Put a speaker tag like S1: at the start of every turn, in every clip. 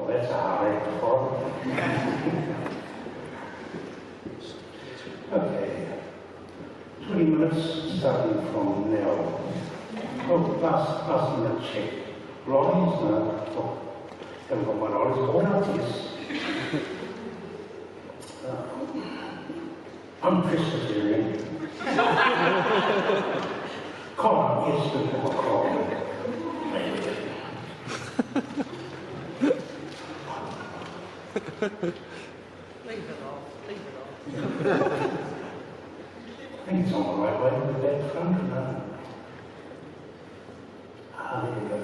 S1: Well, that's a hard act to follow. Okay. 20 minutes starting from now. Oh, last minute check. Lollies? No. Oh, haven't got my lollies. Water? Yes. I'm Presbyterian. Colin, yes, good for my Colin.
S2: Leave it off.
S1: I think it's on the right way with that front. No. There you go.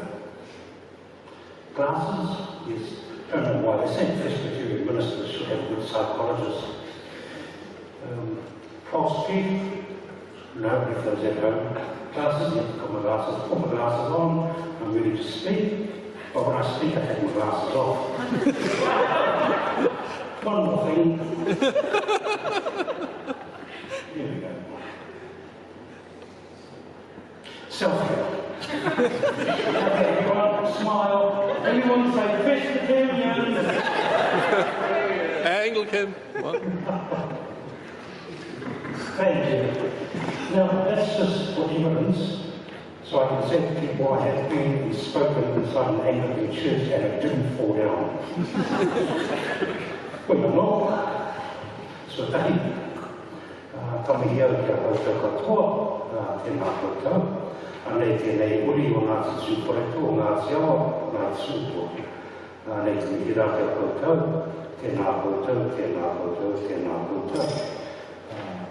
S1: Glasses? Yes. I don't know why. They say Presbyterian ministers should have good psychologists. False teeth? No, if those at home. Glasses? Yes, got my glasses. Put my glasses on. I'm ready to speak. But when I speak, I take my glasses off. One more thing. Here we go. Selfie. Okay, everyone, smile. Everyone say Presbyterian.
S3: Anglican. What?
S1: Thank you. Now, that's just for evidence. So I can say to people I have been and spoken inside an Anglican church and it didn't fall down. Well, no. So they come here to host a katoa, tēnā koutou. Anei tēnei uri o ngā titu koreto, o ngā te awa, ngā tūpo. Anei te mihi rā kia koutou, tēnā koutou, tēnā koutou, tēnā koutou.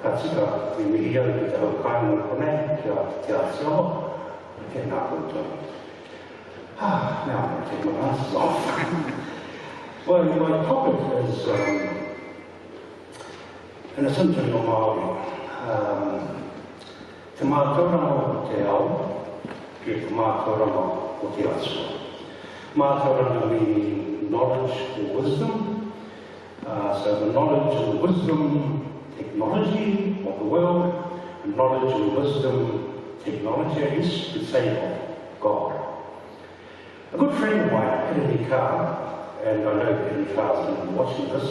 S1: Ka tika me mihi au ki te hau kāinga konei, kia te awa. Now I'm going to take my glasses off. Well, my topic is, and it's into no Māori. Te mātauranga o te ao, ki te mātauranga o te asua. Mātauranga meaning knowledge or wisdom. So the knowledge and wisdom, technology of the world, and knowledge and wisdom, technology, I guess you could say, of God. A good friend of mine, Kaawa, and I know Kaawa's going to be watching this,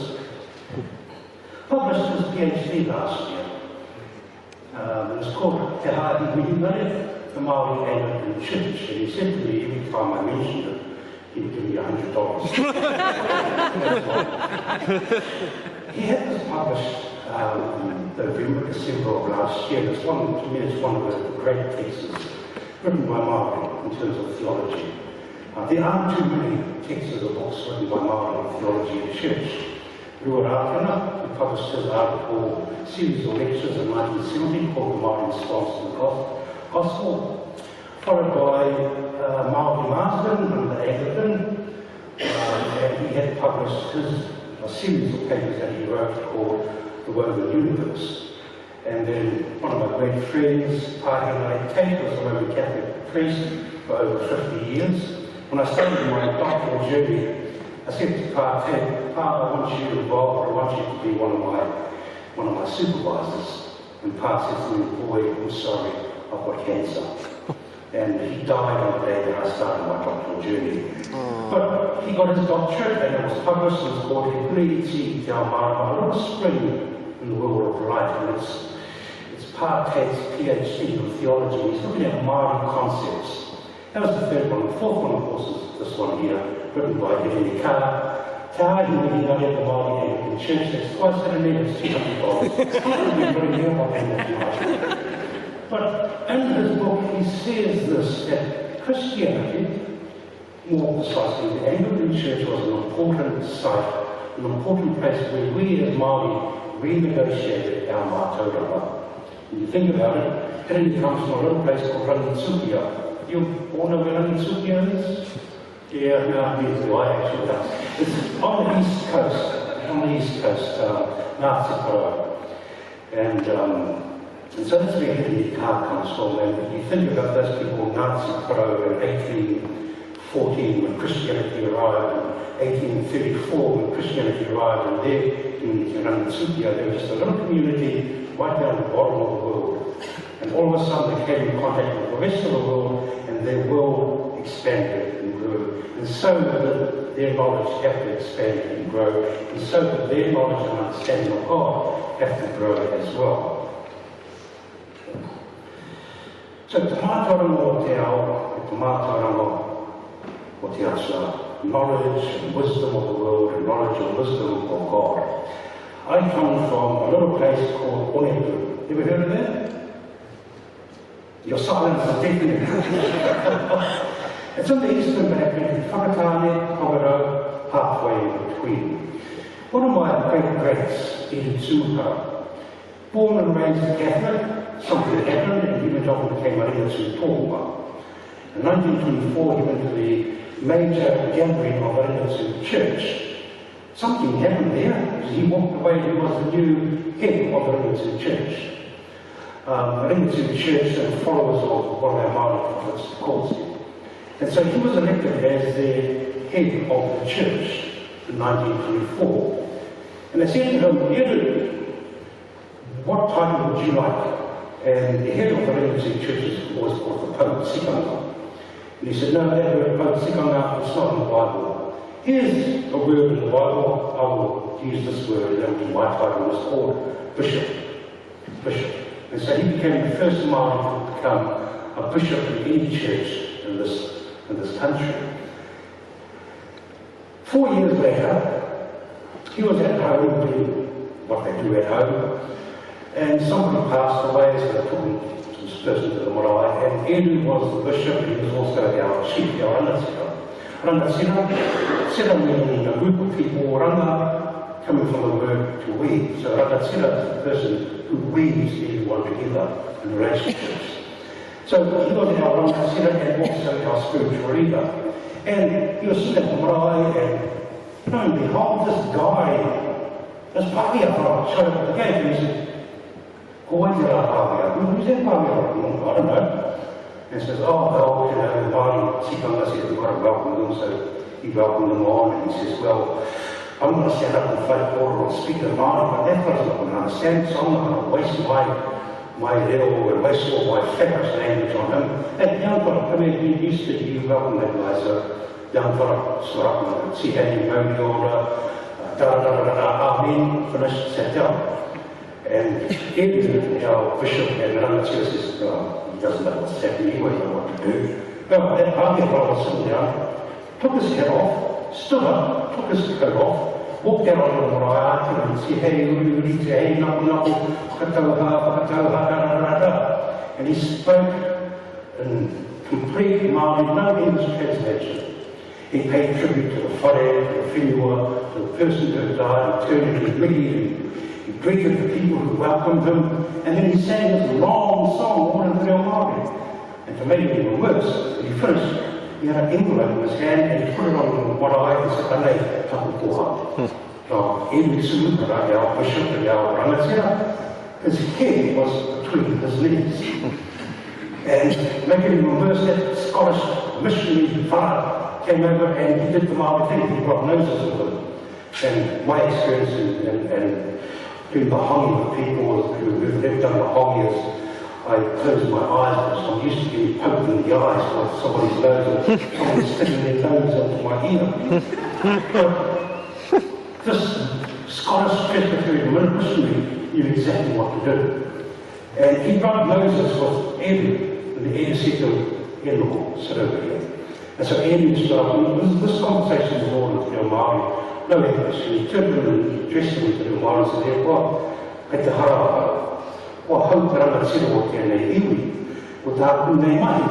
S1: published his PhD last year. It was called Te Hāhi Mihinare, the Māori Anglican Church, and he said to me every time I mentioned it, he would give me $100. He had this published November, December of last year. It's one, to me, it's one of the great texts written by Māori in terms of theology. There aren't too many texts or books written by Māori on theology in church. Ruarakana, who published his article, series of lectures in 1970 called The Māori Response to the Gospel, followed by Māori Marsden and the Anglican, and he had published a series of papers that he wrote called The Woven Universe. And then one of my great friends, Pāhina Tate, was a Roman Catholic priest for over 50 years. When I started my doctoral journey, I said to Tate, I want you involved, I want you to be one of my supervisors. And Pa said to me, boy, I'm sorry, I've got cancer. And he died on the day that I started my doctoral journey. But he got his doctorate and it was published and it's called He Te Ao Marama, a spring in the world of life, and it's Pa Tate's PhD in theology. He's looking at Māori concepts. That was the third one. The fourth one, of course, is this one here, written by Kaawa. Te Hāhi Mihinare, the Māori Anglican Church. That's twice that I need, it's $200. But in his book, he says this, that Christianity, more precisely, the Anglican Church was an important site, an important place where we as Māori renegotiated our mātauranga. When you think about it, Kennedy comes from a little place called Rangitukia. You all know where Rangitukia is? Yeah, no, neither do I actually. It's on the east coast, Ngāti and so that's where the car comes from. And you think about those people, Ngāti Pro in 1814 when Christianity arrived, and 1834 when Christianity arrived, and there in Rangitukia, there was just a little community right down the bottom of the world. And all of a sudden they came in contact with the rest of the world, and their world expanded and grew. And so their knowledge have to expand and grow, and so that their knowledge and understanding of God have to grow as well. So te mātauranga o te ao, te mātauranga o te atua, knowledge and wisdom of the world and knowledge and wisdom of God. I come from a little place called Onepu. Ever heard of that? Your silence is deafening. It's in the eastern back between Whakatane, Kaawa, halfway in between. One of my great-greats, Edith Suha, born and raised Catholic, something happened and he went off and became a Ringatsu Tōhua. In 1924 he went to the major gathering of a Ringatsu church. Something happened there. He walked away, he was the new head of the Ringatsu church. A Ringatsu church and followers of one of our Māori prophets, calls him. And so he was elected as the head of the church in 1924. And they said to him, Edward, what title would you like? And the head of the Ringatsu churches was called the Pope Sikanga. And he said, no, that word Pope Sikanga, it's not in the Bible. Here's a word in the Bible, I will use this word, and my title was called Bishop. Bishop. And so he became the first Māori to become a bishop in any church in this country. 4 years later, he was at home doing what they do at home, and somebody passed away, so they took him to this person to the marae, and Edu was the bishop, and he was also our chief, our rangatira. Rangatira meaning a group of people, ranga coming from the word to weave. So rangatira is the person who weaves everyone together in relationships. So he was our rangatira and also our spiritual leader. And he was sitting at the marae, and lo and behold, this guy, this pākehā showed up at the gate, and he said, ko wai te rā pākehā? Who's that pākehā? I don't know. And says, oh, well, you know, the Māori tikanga said we've got to welcome them, so he welcomed them on, and he says, well, I'm going to stand up and fight order and speak to Māori, but that guy's not going to understand, so I'm not going to waste my reo and waste all my fabulous language on him. And young fella, come here, you used to, you welcome that guy, so young fella stood up and see how you go the order, amen, finished, sat down. And Edward, our bishop, and the rangatira says, he doesn't know what's happening anyway, he doesn't know what to do. Well, that pākehā was sitting down, took his hat off, stood up, took his coat off, walked out on the marae, and said, hey, uri, hey, naku, whakatauha, da. And he spoke in complete Māori, no English translation. He paid tribute to the whare, to the whenua, to the person who had died, and turned to his miki, he greeted the people who welcomed him, and then he sang this long song, all in Reo Māori. And to make it even worse, when he finished, he had an envelope in his hand, and he put it on one eye and said, "Anei, tapu poha." So, Edward Sumukara, our bishop and our rangatira, his head was between his knees. And make it even worse, that Scottish missionary father came over and he did the Māori thing, he rubbed noses with them. And my experience and doing the hongi with people who've never done the hongi is, I close my eyes because I'm used to being poked in the eyes by somebody's nose or somebody sticking their nose into my ear. But this Scottish Presbyterian missionary knew exactly what to do. And he rubbed noses with Edu, and the Edu said to him, sit over here. And so Edu stood up, and this conversation was all in Te Reo Māori, no English, and he turned him and he dressed him in Te Reo Māori and said, well, kei te hara, wa hau te rangatira o tēnei iwi, o tāku nei mahi,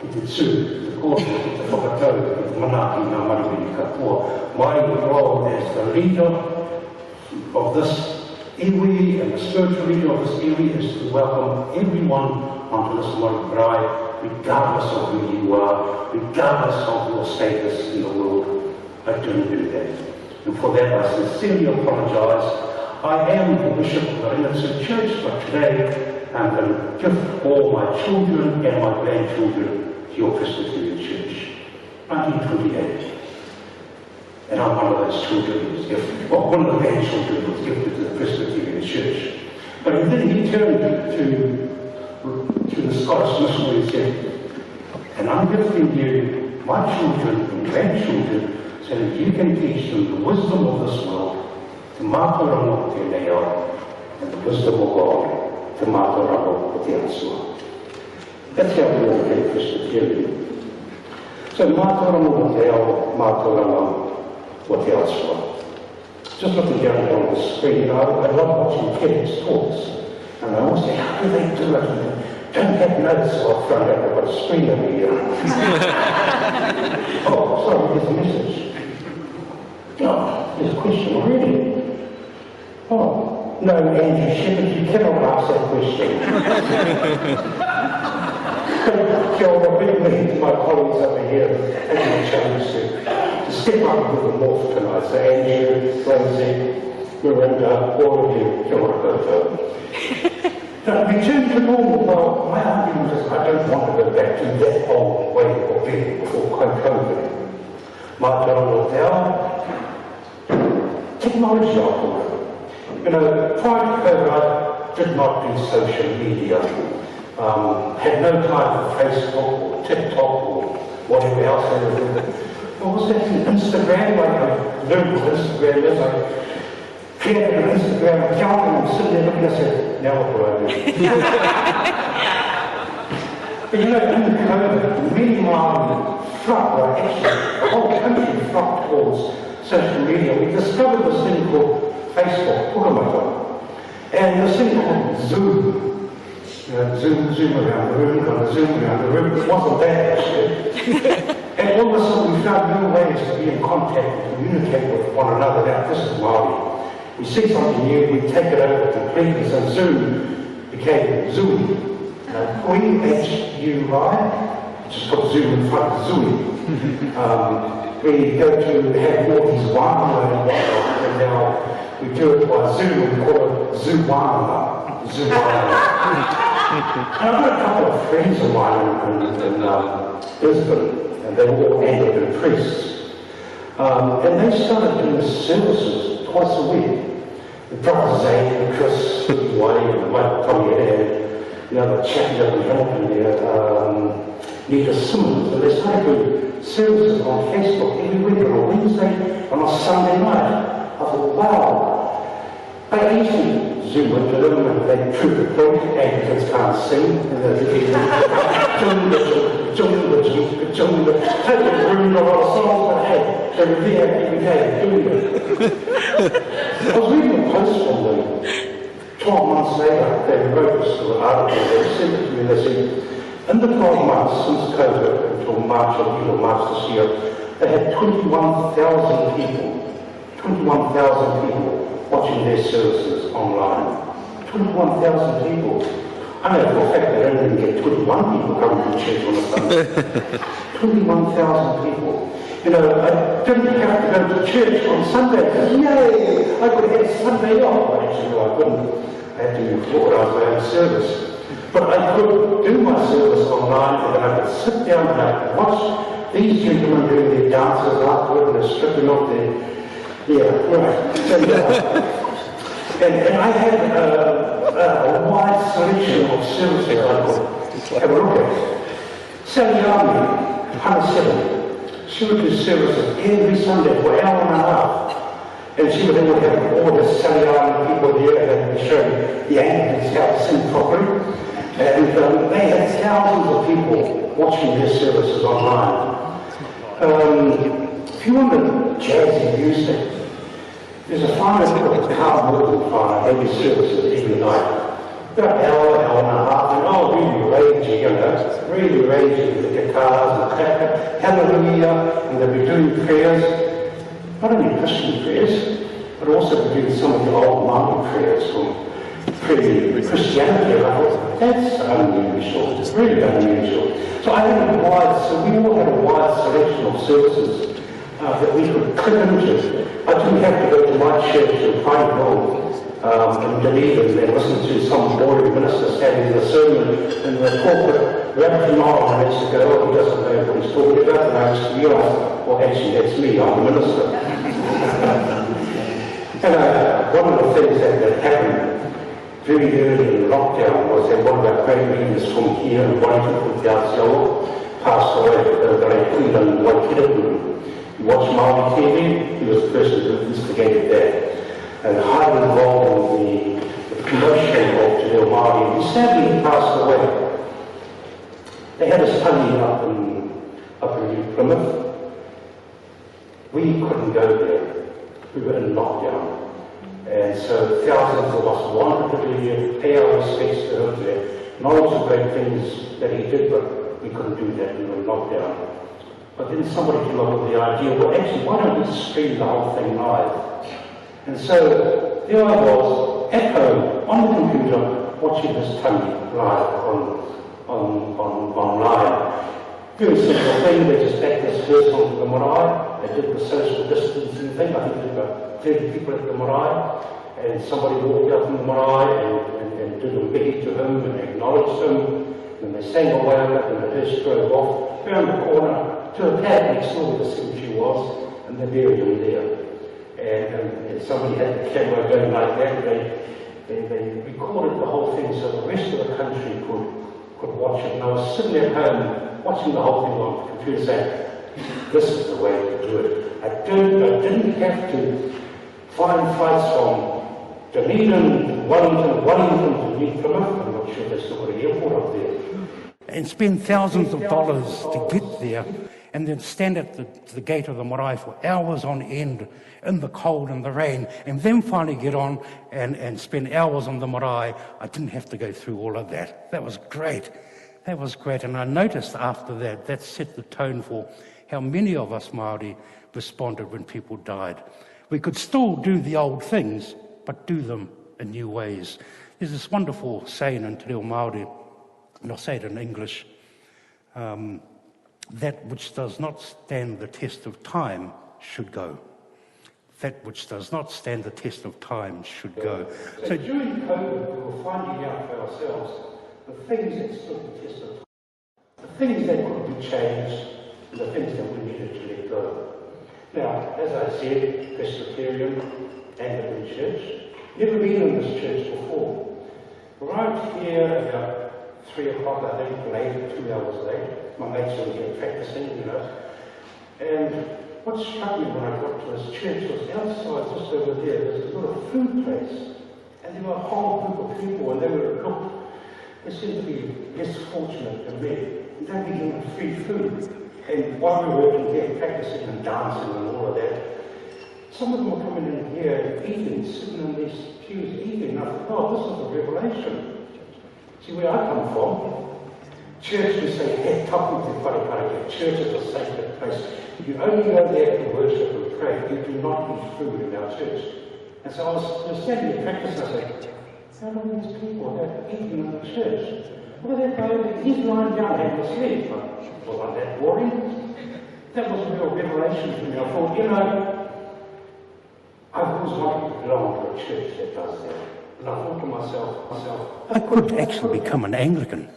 S1: ki te tū, te kōtu, ki te whakatau, ki te manaki ngā mariwiri katoa. My role as the leader of this iwi and the spiritual leader of this iwi is to welcome everyone onto this marae, regardless of who you are, regardless of your status in the world. I don't do that. And for that I sincerely apologise. I am the Bishop of the Ringatsu Church, but today I'm going to give all my children and my grandchildren to your Presbyterian Church. 1928. And I'm one of those children who was gifted, well, one of the grandchildren who was gifted to the Presbyterian Church. But then he turned to the Scottish missionary and said, and I'm gifting you my children and grandchildren so and if you can teach them the wisdom of this world, te mātauranga o te neo, and the wisdom of God, te mātauranga o te atua. That's how we all get Christianity. So mātauranga o te ao, mātauranga o te atua. Just looking down here on the screen, I love watching TEDx talks, and I always say, how do they do it? And don't have notes up front, I've got a screen over here. Oh, sorry, there's a message. Oh, there's a question already. Oh, no, Andrew Shepherd, you cannot ask that question. Kaawa, bring me, my colleagues over here, and the challenge to step up with the Morph tonight. So Andrew, Rosie, Miranda, all of you, kia ora koutou. Now, return to normal. Well, my argument is I don't want to go back to that old way of being before COVID. Mātauranga o te ao, technology I call it. You know, prior to COVID, I did not do social media. Had no time for Facebook or TikTok or whatever else. What was that thing? Instagram? Like I learned what Instagram is. I created an Instagram account and I'm sitting there looking and I said, now what do I do? But you know, in COVID, me my flock, actually, the whole country flocked towards social media. We discovered this thing called Facebook, pukamata, and this thing called Zoom. Zoom around the room, kind of Zoom around the room. It wasn't that actually. And all of a sudden we found new ways to be in contact and communicate with one another. Now this is Māori. We see something new, we take it over completely. So Zoom became Zoom. H-U-I, just put Zoom in front of Zoom. We go to have all these wānanga and now we do it by Zoom, we call it Zoomana. I've got a couple of friends of mine in Brisbane, and they were all Anglican priests. And they started doing services twice a week. The brothers Zane and Chris Wayne and Mike Tommy and the other chap up in Hamilton there, Nita Simmons, and they started doing services on Facebook every week on a Wednesday and on a Sunday night. I thought, wow. I usually Zoom into them and they prove the point, Anglicans can't sing, and they're totally ruined a lot of songs, but hey, they were there every day doing it. I was reading a post from them 12 months later. They wrote this little article, they sent it to me, they said, in the 12 months since COVID, until March this year, they had 21,000 people watching their services online. 21,000 people. I know for a fact they don't even get 21 people coming to church on a Sunday. 21,000 people. You know, I didn't have to go to church on Sunday because, yay, I could have Sunday off. Well, actually, no, I couldn't. I had to organise my own service. But I could do my service online and then I could sit down and I could watch these gentlemen doing their dances afterward and they're stripping off their, and I had a wide selection of services I could have a look at. Sally Army, 107, she would do services every Sunday for an hour and a half. And she would then have all the Sally Army people there and they'd show the Anglicans how to sing properly. And they had thousands of people watching their services online. If you want the jazzy music, there's a fine called Kaawa, every services every night. About an hour and a half, and really raging, really raging with the guitars and the hallelujah, and they'll be doing prayers, not only Christian prayers, but also be doing some of the old Māori prayers from Christianity. And I thought, that's unusual, really unusual. So I had we all had a wide selection of services that we could click into. I didn't have to go to my church and find home in Dunedin and listen to some boring minister standing in a sermon in the pulpit, wrapped him on and used to go, oh, he doesn't know what he's talking about, and I just realised, well, actually, that's me, I'm the minister. And one of the things that happened very early in lockdown was that one of our great leaders from here, Waitu from Te Aotearoa, passed away, Queen and Waikirikuru. You watch Māori TV, he was the person who instigated that, and highly involved in the promotion of Te Reo Māori. He sadly passed away. They had a study up in New Plymouth. We couldn't go there. We were in lockdown. And so thousands of us wanted to pay our respects to him, to acknowledge the great things that he did, but we couldn't do that. We were in lockdown. But then somebody came up with the idea, well, actually, why don't we just stream the whole thing live? And so there I was, at home, on the computer, watching this tummy live online. Very simple thing, they just backed this first onto the marae. They did the social distancing thing. I think there were about 30 people at the marae, and somebody walked out from the marae and did a biggie to him and acknowledged him. And they sang away and the hearse drove off, round the corner to a pad next door where the cemetery was, and they buried him there. And somebody had the camera going like that. They recorded the whole thing so the rest of the country could watch it. And I was sitting at home watching the whole thing on the computer saying, this is the way to do it. I didn't have to find flights from Dunedin to Wellington to New Plymouth. I'm not sure they still got an airport up there.
S3: And spend thousands of dollars to get there, and then stand at the gate of the marae for hours on end in the cold and the rain, and then finally get on and spend hours on the marae. I didn't have to go through all of that. That was great. That was great. And I noticed after that set the tone for how many of us Māori responded when people died. We could still do the old things, but do them in new ways. There's this wonderful saying in Te Reo Māori, and I'll say it in English, that which does not stand the test of time should go. That which does not stand the test of time should go.
S1: So during COVID, we were finding out for ourselves the things that stood the test of time, the things that could be changed, and the things that we needed to let go. Now, as I said, Presbyterian, Anglican Church, never been in this church before. Arrived here about 3 o'clock, I think, late, 2 hours late. My mates were here practicing, And what struck me when I got to this church was outside, just over there, there's a little food place. And there were a whole group of people, and they seemed to be less fortunate than me. And they were getting free food. And while we were working here, practicing and dancing and all of that, some of them were coming in here and eating, sitting in these pews eating. And I thought, oh, this is a revelation. See, where I come from, church, we say, he tapu te wharekareke. Church is a sacred place. You only go there to worship and pray. You do not eat food in our church. And so I was standing here practicing, I said, how are these people that are eating in the church? What are they doing? He's lying down having a sleep. Wasn't that boring? That was a real revelation for me. I thought, I've always wanted to belong to a church that does that. And I thought to myself,
S3: I could actually become an Anglican.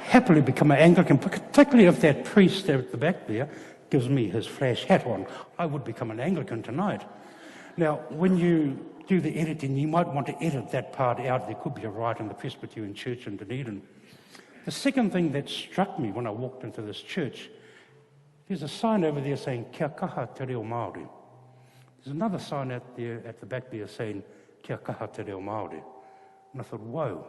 S3: Happily become an Anglican, particularly if that priest there at the back there gives me his flash hat on. I would become an Anglican tonight. Now, when you do the editing, you might want to edit that part out. There could be a riot in the Presbyterian Church in Dunedin. The second thing that struck me when I walked into this church, there's a sign over there saying, Kia kaha te reo Māori. There's another sign out there at the back there saying, Kia kaha te reo Māori. And I thought, whoa.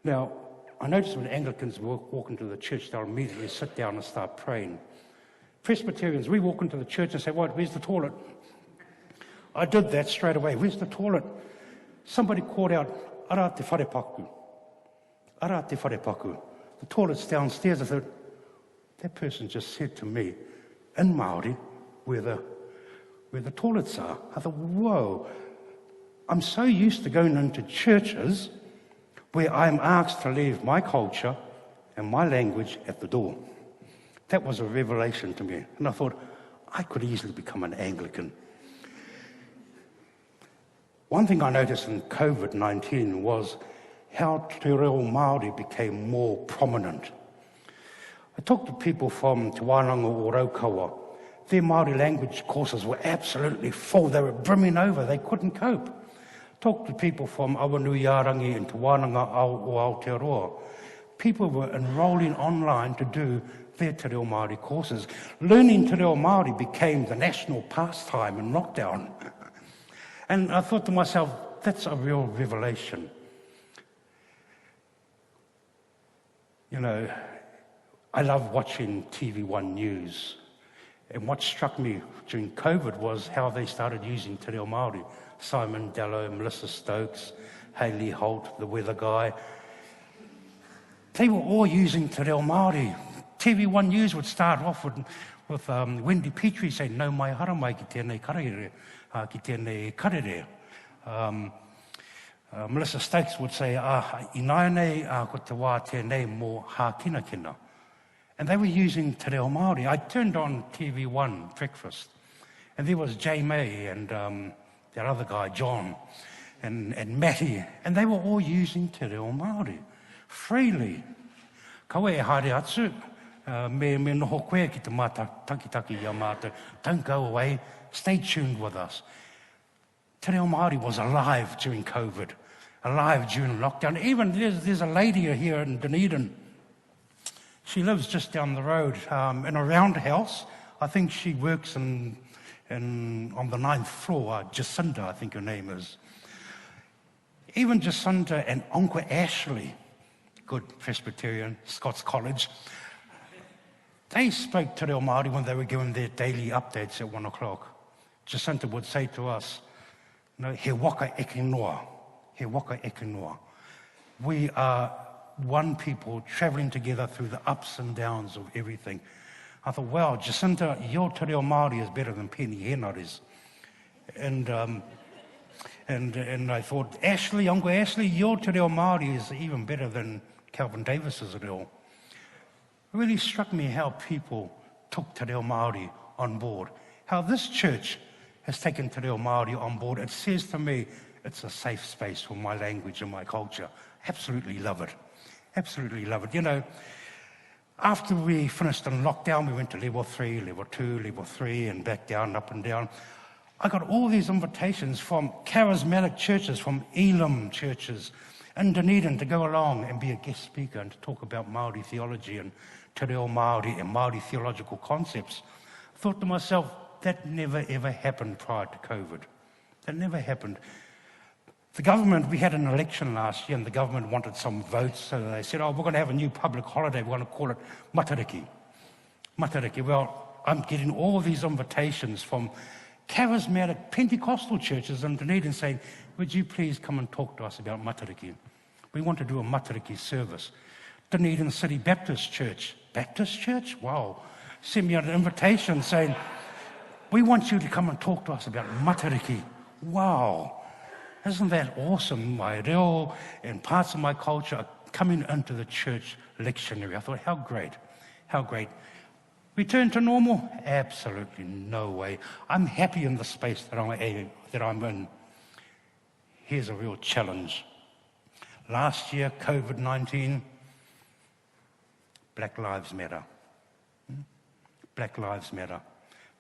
S3: Now, I noticed when Anglicans walk into the church, they'll immediately sit down and start praying. Presbyterians, we walk into the church and say, right, where's the toilet? I did that straight away. Where's the toilet? Somebody called out, ara te wharepaku. Ara te wharepaku. The toilet's downstairs. I thought, that person just said to me, in Māori, where the toilets are. I thought, whoa. I'm so used to going into churches where I'm asked to leave my culture and my language at the door. That was a revelation to me. And I thought, I could easily become an Anglican. One thing I noticed in COVID-19 was how Te Reo Māori became more prominent. I talked to people from Te Wānanga o Raukawa. Their Māori language courses were absolutely full. They were brimming over. They couldn't cope. Talked to people from Awanuiarangi and Te Wānanga o Aotearoa. People were enrolling online to do their Te Reo Māori courses. Learning Te Reo Māori became the national pastime in lockdown. And I thought to myself, that's a real revelation. You know, I love watching TV1 News. And what struck me during COVID was how they started using Te Reo Māori. Simon Dallow, Melissa Stokes, Hayley Holt, the weather guy. They were all using Te Reo Māori. TV1 News would start off with Wendy Petrie saying, "No mai hara mai ki tēnei karere, ki tēnei karere." Melissa Stokes would say, "Ināia nei ko te wā tēnei mō hākina kina." And they were using Te Reo Māori. I turned on TV1 breakfast, and there was Jay May and that other guy, John, and Matty, and they were all using Te Reo Māori freely. Kaua e haere atu, me noho koe ki te taki ia mātou. Don't go away, stay tuned with us. Te Reo Māori was alive during COVID, alive during lockdown. Even there's a lady here in Dunedin. She lives just down the road in a roundhouse. I think she works on the 9th floor, Jacinda, I think her name is. Even Jacinda and Uncle Ashley, good Presbyterian, Scots College, they spoke Te Reo Māori when they were given their daily updates at 1 o'clock. Jacinta would say to us, "No, he waka eke noa, he waka eke noa." We are one people travelling together through the ups and downs of everything. I thought, wow, Jacinta, your Te Reo Māori is better than Penny Henari's. And I thought, Ashley, Uncle Ashley, your Te Reo Māori is even better than Calvin Davis's reo. It really struck me how people took Te Reo Māori on board, how this church has taken Te Reo Māori on board. It says to me, it's a safe space for my language and my culture. Absolutely love it. Absolutely love it. You know, after we finished in lockdown, we went to level 3, level 2, level 3, and back down, up and down. I got all these invitations from charismatic churches, from Elam churches in Dunedin to go along and be a guest speaker and to talk about Māori theology and Te Reo Māori and Māori theological concepts. I thought to myself, that never ever happened prior to COVID. That never happened. The government, we had an election last year and the government wanted some votes, so they said, we're going to have a new public holiday, we're going to call it Matariki. Matariki. Well, I'm getting all these invitations from charismatic Pentecostal churches in Dunedin saying, would you please come and talk to us about Matariki? We want to do a Matariki service. Dunedin City Baptist Church. Baptist Church? Wow. Sent me an invitation saying, we want you to come and talk to us about Matariki. Wow. Isn't that awesome? My reo and parts of my culture are coming into the church lectionary. I thought, how great, how great. Return to normal? Absolutely no way. I'm happy in the space that I'm in. Here's a real challenge. Last year, COVID-19, Black Lives Matter. Black Lives Matter.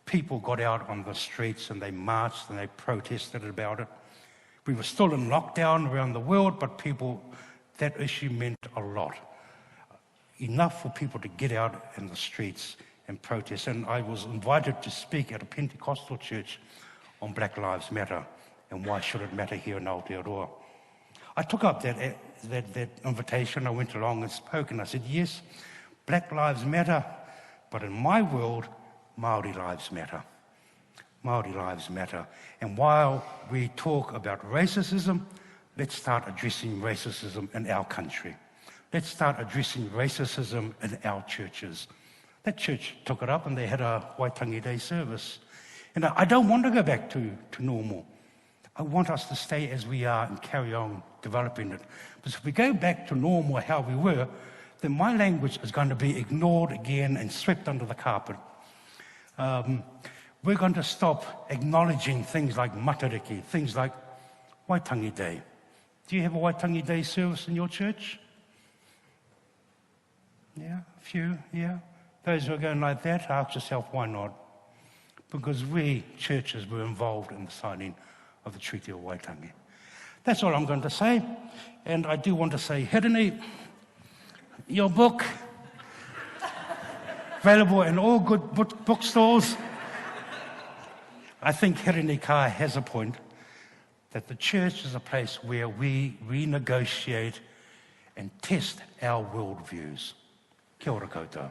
S3: People got out on the streets and they marched and they protested about it. We were still in lockdown around the world, but that issue meant a lot. Enough for people to get out in the streets and protest. And I was invited to speak at a Pentecostal church on Black Lives Matter and why should it matter here in Aotearoa. I took up that invitation. I went along and spoke and I said, yes, Black Lives Matter, but in my world, Māori lives matter. Māori lives matter. And while we talk about racism, let's start addressing racism in our country. Let's start addressing racism in our churches. That church took it up and they had a Waitangi Day service. And I don't want to go back to normal. I want us to stay as we are and carry on developing it. Because if we go back to normal, how we were, then my language is going to be ignored again and swept under the carpet. We're going to stop acknowledging things like Matariki, things like Waitangi Day. Do you have a Waitangi Day service in your church? Yeah, a few, yeah. Those who are going like that, ask yourself, why not? Because we, churches, were involved in the signing of the Treaty of Waitangi. That's all I'm going to say. And I do want to say, Hirini, your book, Available in all good bookstores. I think Hirinikaia has a point that the church is a place where we renegotiate and test our worldviews. Kia ora koutou.